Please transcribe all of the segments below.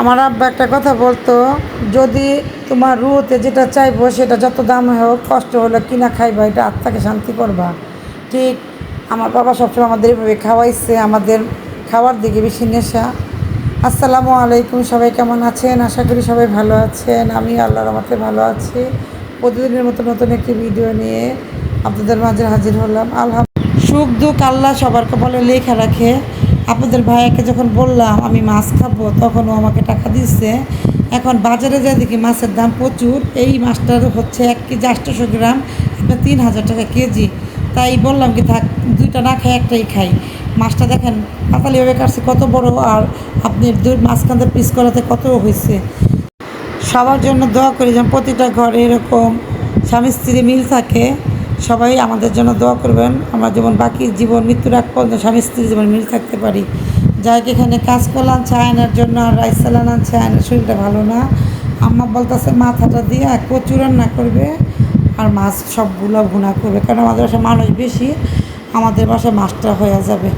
আমার আব্বা একটা কথা বলতো, যদি তোমার রুহতে যেটা চাইবো সেটা যত দাম হোক কষ্ট হলে কিনা খাইবা, এটা আত্মাকে শান্তি করবা। ঠিক আমার বাবা সবসময় আমাদের এভাবে খাওয়াইছে, আমাদের খাওয়ার দিকে বেশি নেশা। আসসালামু আলাইকুম, সবাই কেমন আছেন? আশা করি সবাই ভালো আছেন। আমি আল্লাহর রহমতে ভালো আছি। প্রতিদিনের মতো নতুন একটি ভিডিও নিয়ে আপনাদের মাঝে হাজির হলাম। সুখ দুঃখ আল্লাহ সবার কপালে লেখা রাখে। আপনাদের ভাইয়াকে যখন বললাম আমি মাছ খাবো, তখন ও আমাকে টাকা দিচ্ছে। এখন বাজারে যাই দেখি মাছের দাম প্রচুর। এই মাছটার হচ্ছে 1 কেজি 800 গ্রাম, আপনার 3000 টাকা কেজি। তাই বললাম কি থাক, দুইটা না খাই একটাই খাই। মাছটা দেখেন পাতালিভাবে কাটছে, কত বড়, আর আপনি মাঝখানটা পিস করাতে কত হয়েছে। সবার জন্য দোয়া করি যেন প্রতিটা ঘরে এরকম স্বামী স্ত্রী মিল থাকে। সবাই আমাদের জন্য দোয়া করবেন, আমরা যেমন বাকি জীবন মৃত্যুর আগ পর্যন্ত স্বামী স্ত্রী যেমন মিল থাকতে পারি। যাই এখানে কাজ করলাম আয়নার জন্য, আর রাইস চালান আনছে, আয়নার শরীরটা ভালো না। আম্মা বলতেছে মাথাটা দিয়ে কচু রান্না করবে আর মাছ সবগুলো ভুনা করবে, কারণ আমাদের বাসায় মানুষ বেশি, আমাদের বাসায় মাছটা হয়ে যাবে।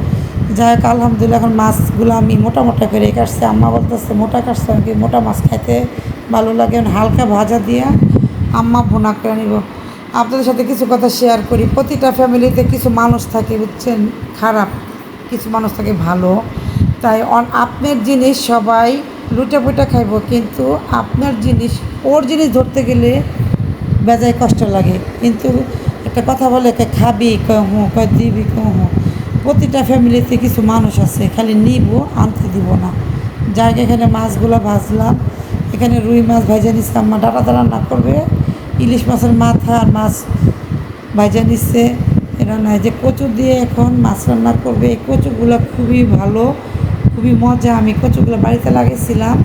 যাই হোক আলহামদুলিল্লাহ, এখন মাছগুলো আমি মোটা মোটা করে কাটছি। আম্মা বলতেছে মোটা কাটছে, আমাকে মোটা মাছ খাইতে ভালো লাগে, হালকা ভাজা দিয়ে আম্মা ভুনা করে নিব। আপনাদের সাথে কিছু কথা শেয়ার করি। প্রতিটা ফ্যামিলিতে কিছু মানুষ থাকে বুঝছেন খারাপ, কিছু মানুষ থাকে ভালো। তাই আপনার জিনিস সবাই লুটে পুটে খাইব, কিন্তু আপনার জিনিস ওর জিনিস ধরতে গেলে বেজায় কষ্ট লাগে। কিন্তু একটা কথা বলে খাবি কয় হুঁ, কয় দিবি কয় হুঁ। প্রতিটা ফ্যামিলিতে কিছু মানুষ আছে খালি নিব, আনতে দিব না। যাকে এখানে মাছগুলো ভাজলাম, এখানে রুই মাছ ভাজা নিচ্ছে আম্মা, ডাটা রান্না করবে। ইলিশ মাছের মাথা আর মাছ ভাজা নিচ্ছে। এরা নয় যে কচু দিয়ে এখন মাছ রান্না করবে। এই কচুগুলো খুবই ভালো, খুবই মজা। আমি কচুগুলো বাড়িতে লাগিয়েছিলাম,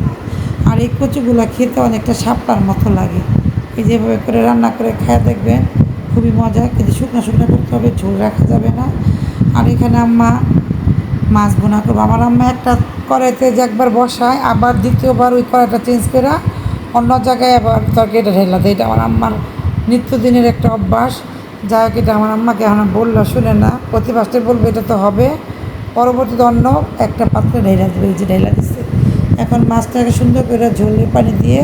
আর এই কচুগুলো খেতে অনেকটা শাপলার মতো লাগে। এই যেভাবে করে রান্না করে খেয়ে দেখবেন, খুবই মজা। কিন্তু শুকনো শুকনো করতে হবে, ঝোল রাখা যাবে না। আর এখানে আম্মা মাছ বোনা করবো। আমার আম্মা একটা কড়াইতে যে একবার বসায়, আবার দ্বিতীয়বার ওই কড়াইটা চেঞ্জ করে অন্য জায়গায় আবার তরকারিটা ঢেলা দেয়। এটা আমার আম্মার নিত্যদিনের একটা অভ্যাস। যাই হোক, এটা আমার আম্মাকে এখন বললো শুনে না, প্রতি ফার্স্টে বলবো এটা তো হবে, পরবর্তীতে অন্য একটা পাত্রে ঢেলা দেবে। এই যে ঢেলা দিচ্ছে। এখন মাছটাকে সুন্দর করে ঝোলের পানি দিয়ে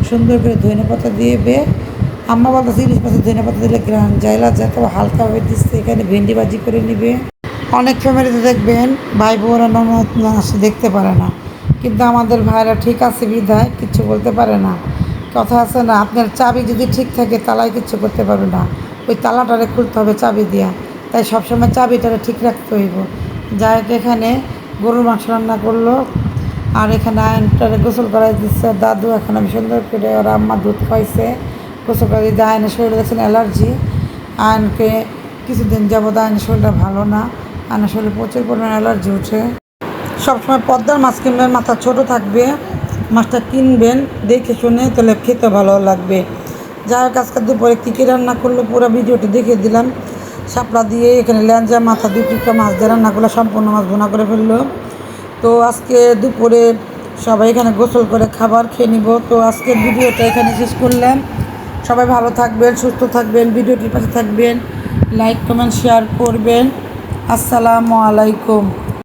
সুন্দর করে ধনে পাতা দিয়ে আম্মা বলতেছে ইলিশ মাছের ধনে পাতা দিলে গ্রান জাইলা যায়, তো হালকাভাবে দিচ্ছে। এখানে ভেন্ডি ভাজি করে নিবে। অনেক ফ্যামিলিতে দেখবেন ভাই বোনরা ননদ আসে দেখতে পারে না, কিন্তু আমাদের ভাইরা ঠিক আছে বিধায় কিচ্ছু বলতে পারে না। কথা আছে না, আপনার চাবি যদি ঠিক থাকে তালাই কিচ্ছু করতে পারবে না, ওই তালাটারে খুলতে হবে চাবি দিয়া। তাই সবসময় চাবিটারে ঠিক রাখতে হইব। যাই হোক, এখানে গরুর মাংস রান্না করলো, আর এখানে আয়নটারে গোসল করাই দিচ্ছে দাদু। এখন আমি সুন্দর করে ওর আম্মা দুধ খাইছে, গোসল করে দিতে। আয়নের শরীরে দেখছেন অ্যালার্জি। আয়নকে কিছুদিন যাবত আয়নের শরীরটা ভালো না, আয়নের শরীরে প্রচুর পরিমাণে অ্যালার্জি উঠে। সবসময় পদ্মার মাছ কিনবেন, মাথা ছোট থাকবে, মাছটা কিনবেন দেখে শুনে, তাহলে খেতে ভালো লাগবে। যাই হোক, আজকে দুপুরে কী কী রান্না করলো পুরো ভিডিওটি দেখে দিলাম। শাপলা দিয়ে এখানে ল্যাঞ্জা মাথা 2 টুকরা মাছ দিয়ে রান্না করলো, সম্পূর্ণ মাছ ভুনা করে ফেললো। তো আজকে দুপুরে সবাই এখানে গোসল করে খাবার খেয়ে নিব। তো আজকের ভিডিওটা এখানে শেষ করলাম। সবাই ভালো থাকবেন, সুস্থ থাকবেন, ভিডিওটির পাশে থাকবেন, লাইক কমেন্ট শেয়ার করবেন। আসসালামু আলাইকুম।